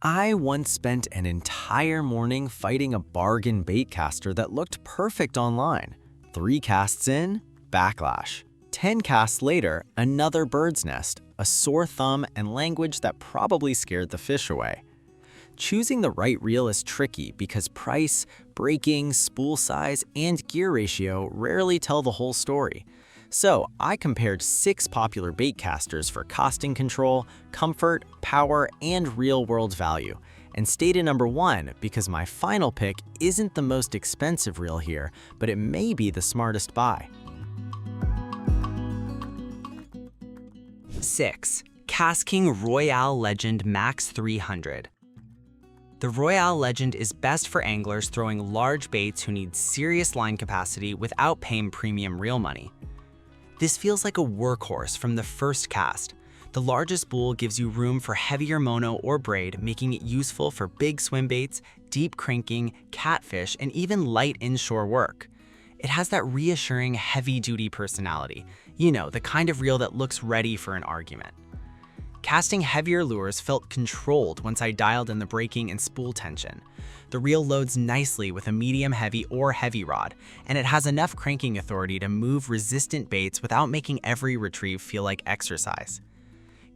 I once spent an entire morning fighting a bargain baitcaster that looked perfect online. 3 casts in, backlash. 10 casts later, another bird's nest, a sore thumb, and language that probably scared the fish away. Choosing the right reel is tricky because price, breaking, spool size, and gear ratio rarely tell the whole story. So I compared 6 popular baitcasters for casting control, comfort, power, and real-world value, and stayed at number 1 because my final pick isn't the most expensive reel here, but it may be the smartest buy. 6. KastKing Royale Legend Max 300. The Royale Legend is best for anglers throwing large baits who need serious line capacity without paying premium reel money. This feels like a workhorse from the first cast. The largest spool gives you room for heavier mono or braid, making it useful for big swim baits, deep cranking, catfish, and even light inshore work. It has that reassuring heavy-duty personality, the kind of reel that looks ready for an argument. Casting heavier lures felt controlled once I dialed in the braking and spool tension. The reel loads nicely with a medium-heavy or heavy rod, and it has enough cranking authority to move resistant baits without making every retrieve feel like exercise.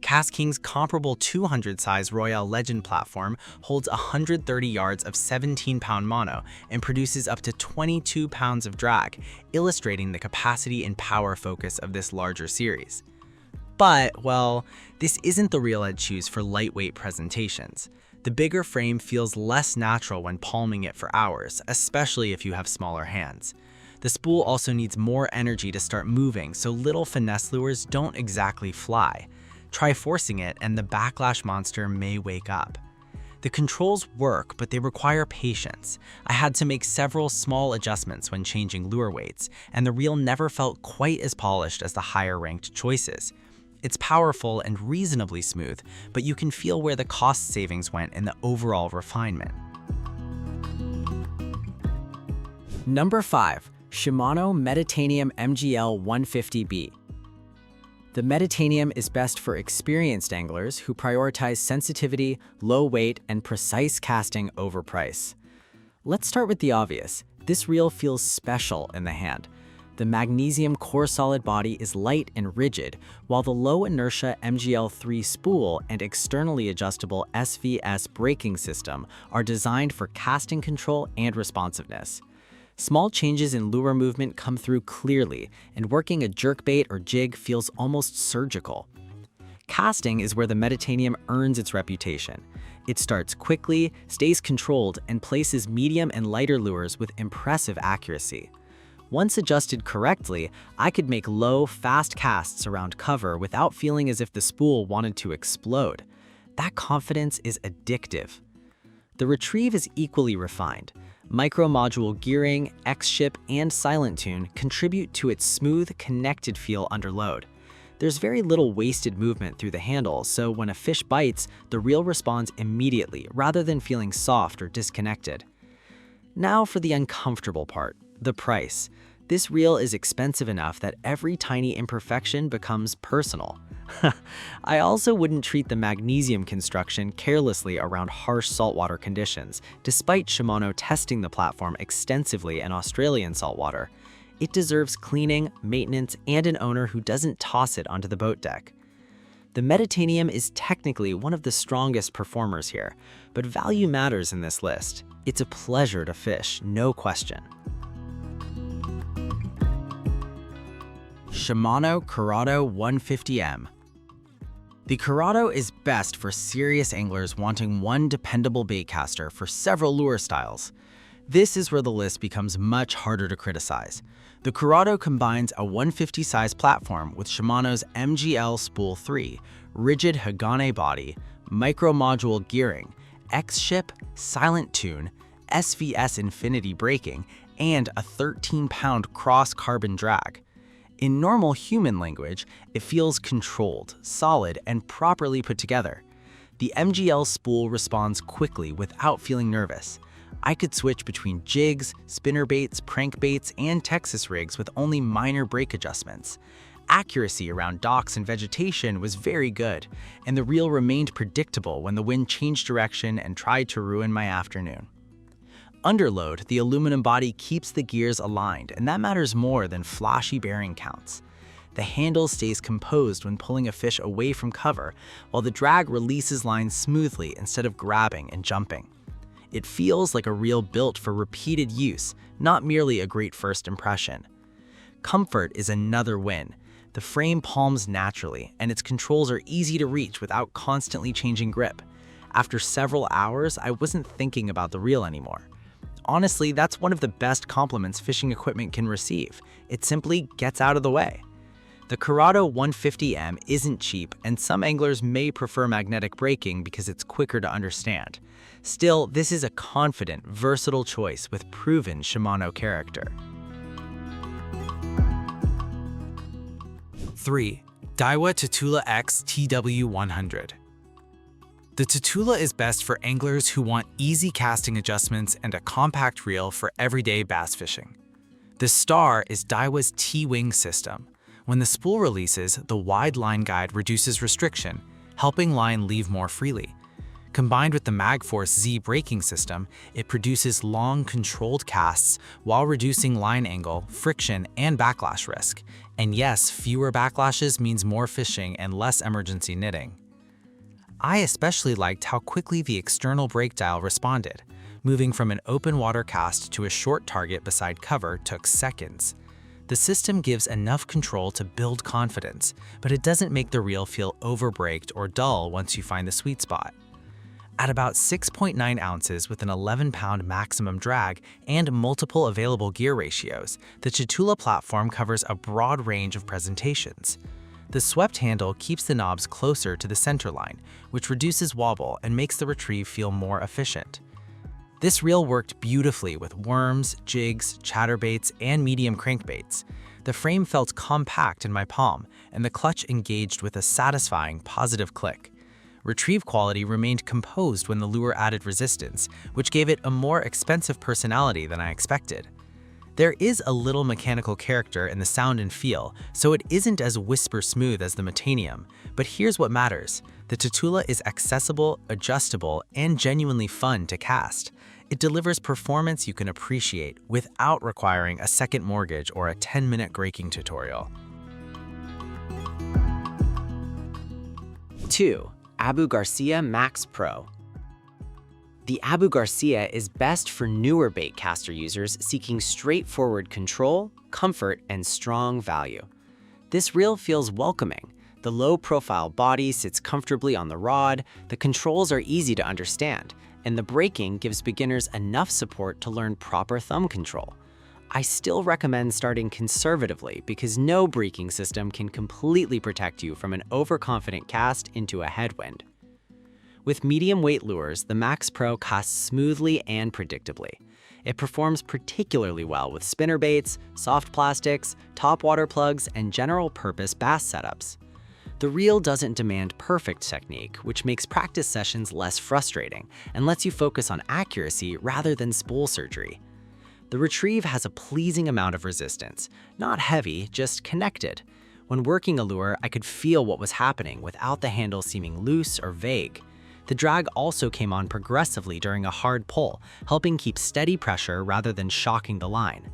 KastKing's comparable 200-size Royale Legend platform holds 130 yards of 17-pound mono and produces up to 22 pounds of drag, illustrating the capacity and power focus of this larger series. But, well, this isn't the reel I'd choose for lightweight presentations. The bigger frame feels less natural when palming it for hours, especially if you have smaller hands. The spool also needs more energy to start moving, so little finesse lures don't exactly fly. Try forcing it and the backlash monster may wake up. The controls work, but they require patience. I had to make several small adjustments when changing lure weights, and the reel never felt quite as polished as the higher-ranked choices. It's powerful and reasonably smooth, but you can feel where the cost savings went in the overall refinement. Number 5. Shimano Metanium MGL 150B. The Metanium is best for experienced anglers who prioritize sensitivity, low weight, and precise casting over price. Let's start with the obvious. This reel feels special in the hand. The magnesium core solid body is light and rigid, while the low inertia MGL3 spool and externally adjustable SVS braking system are designed for casting control and responsiveness. Small changes in lure movement come through clearly, and working a jerkbait or jig feels almost surgical. Casting is where the Metanium earns its reputation. It starts quickly, stays controlled, and places medium and lighter lures with impressive accuracy. Once adjusted correctly, I could make low, fast casts around cover without feeling as if the spool wanted to explode. That confidence is addictive. The retrieve is equally refined. Micro-module gearing, X-ship, and silent tune contribute to its smooth, connected feel under load. There's very little wasted movement through the handle, so when a fish bites, the reel responds immediately rather than feeling soft or disconnected. Now for the uncomfortable part, the price. This reel is expensive enough that every tiny imperfection becomes personal. I also wouldn't treat the magnesium construction carelessly around harsh saltwater conditions, despite Shimano testing the platform extensively in Australian saltwater. It deserves cleaning, maintenance, and an owner who doesn't toss it onto the boat deck. The Metanium is technically one of the strongest performers here, but value matters in this list. It's a pleasure to fish, no question. Shimano Curado 150M. The Curado is best for serious anglers wanting one dependable baitcaster for several lure styles. This is where the list becomes much harder to criticize. The Curado combines a 150 size platform with Shimano's MGL Spool 3, rigid Hagane body, micro-module gearing, X-ship, silent tune, SVS infinity braking, and a 13-pound cross-carbon drag. In normal human language, it feels controlled, solid, and properly put together. The MGL spool responds quickly without feeling nervous. I could switch between jigs, spinnerbaits, crankbaits, and Texas rigs with only minor brake adjustments. accuracy around docks and vegetation was very good, and the reel remained predictable when the wind changed direction and tried to ruin my afternoon. Underload, the aluminum body keeps the gears aligned, and that matters more than flashy bearing counts. The handle stays composed when pulling a fish away from cover, while the drag releases lines smoothly instead of grabbing and jumping. It feels like a reel built for repeated use, not merely a great first impression. Comfort is another win. The frame palms naturally, and its controls are easy to reach without constantly changing grip. After several hours, I wasn't thinking about the reel anymore. Honestly, that's one of the best compliments fishing equipment can receive. It simply gets out of the way. The Curado 150M isn't cheap, and some anglers may prefer magnetic braking because it's quicker to understand. Still, this is a confident, versatile choice with proven Shimano character. 3. Daiwa Tatula X TW 100. The Tatula is best for anglers who want easy casting adjustments and a compact reel for everyday bass fishing. The star is Daiwa's T-Wing system. When the spool releases, the wide line guide reduces restriction, helping line leave more freely. Combined with the MagForce Z braking system, it produces long, controlled casts while reducing line angle, friction, and backlash risk. And yes, fewer backlashes means more fishing and less emergency knitting. I especially liked how quickly the external brake dial responded. Moving from an open water cast to a short target beside cover took seconds. The system gives enough control to build confidence, but it doesn't make the reel feel overbraked or dull once you find the sweet spot. At about 6.9 ounces with an 11-pound maximum drag and multiple available gear ratios, the Tatula platform covers a broad range of presentations. The swept handle keeps the knobs closer to the center line, which reduces wobble and makes the retrieve feel more efficient. This reel worked beautifully with worms, jigs, chatterbaits, and medium crankbaits. The frame felt compact in my palm, and the clutch engaged with a satisfying, positive click. Retrieve quality remained composed when the lure added resistance, which gave it a more expensive personality than I expected. There is a little mechanical character in the sound and feel, so it isn't as whisper smooth as the Metanium, but here's what matters. The Tatula is accessible, adjustable, and genuinely fun to cast. It delivers performance you can appreciate without requiring a second mortgage or a 10-minute braking tutorial. 2. Abu Garcia Max Pro. The Abu Garcia is best for newer baitcaster users seeking straightforward control, comfort, and strong value. This reel feels welcoming. The low-profile body sits comfortably on the rod, the controls are easy to understand, and the braking gives beginners enough support to learn proper thumb control. I still recommend starting conservatively because no braking system can completely protect you from an overconfident cast into a headwind. With medium-weight lures, the Max Pro casts smoothly and predictably. It performs particularly well with spinnerbaits, soft plastics, topwater plugs, and general-purpose bass setups. The reel doesn't demand perfect technique, which makes practice sessions less frustrating and lets you focus on accuracy rather than spool surgery. The retrieve has a pleasing amount of resistance, not heavy, just connected. When working a lure, I could feel what was happening without the handle seeming loose or vague. The drag also came on progressively during a hard pull, helping keep steady pressure rather than shocking the line.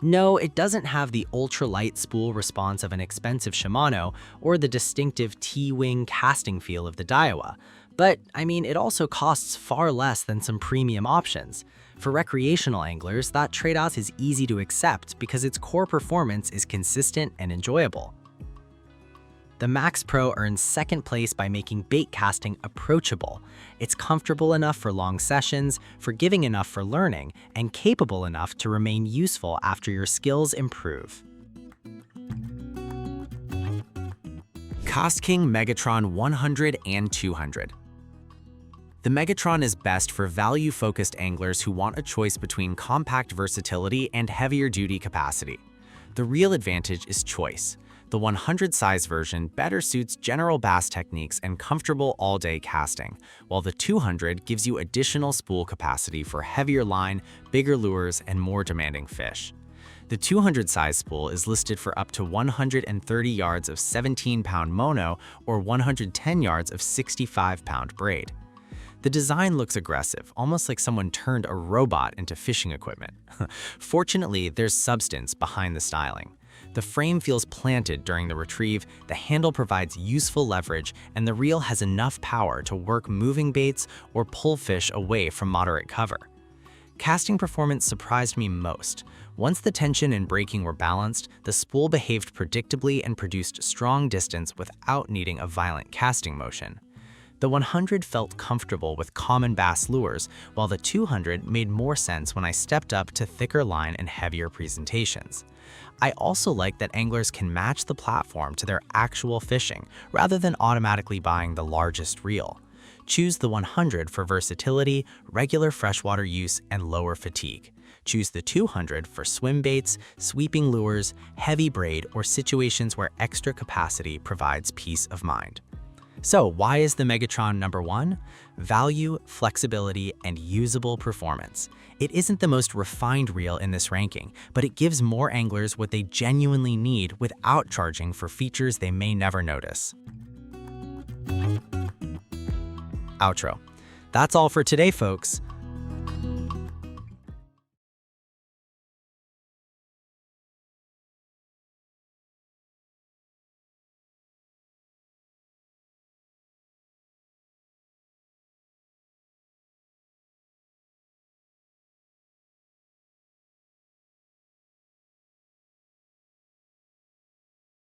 No, it doesn't have the ultra-light spool response of an expensive Shimano or the distinctive T-Wing casting feel of the Daiwa, but it also costs far less than some premium options. For recreational anglers, that trade-off is easy to accept because its core performance is consistent and enjoyable. The Max Pro earns second place by making bait casting approachable. It's comfortable enough for long sessions, forgiving enough for learning, and capable enough to remain useful after your skills improve. KastKing Megatron 100 and 200. The Megatron is best for value-focused anglers who want a choice between compact versatility and heavier-duty capacity. The real advantage is choice. The 100 size version better suits general bass techniques and comfortable all-day casting, while the 200 gives you additional spool capacity for heavier line, bigger lures, and more demanding fish. The 200 size spool is listed for up to 130 yards of 17-pound mono or 110 yards of 65-pound braid. The design looks aggressive, almost like someone turned a robot into fishing equipment. Fortunately, there's substance behind the styling. The frame feels planted during the retrieve, the handle provides useful leverage, and the reel has enough power to work moving baits or pull fish away from moderate cover. Casting performance surprised me most. Once the tension and braking were balanced, the spool behaved predictably and produced strong distance without needing a violent casting motion. The 100 felt comfortable with common bass lures, while the 200 made more sense when I stepped up to thicker line and heavier presentations. I also like that anglers can match the platform to their actual fishing, rather than automatically buying the largest reel. Choose the 100 for versatility, regular freshwater use, and lower fatigue. Choose the 200 for swim baits, sweeping lures, heavy braid, or situations where extra capacity provides peace of mind. So why is the Megatron number 1? Value, flexibility, and usable performance. It isn't the most refined reel in this ranking, but it gives more anglers what they genuinely need without charging for features they may never notice. Outro. That's all for today, folks.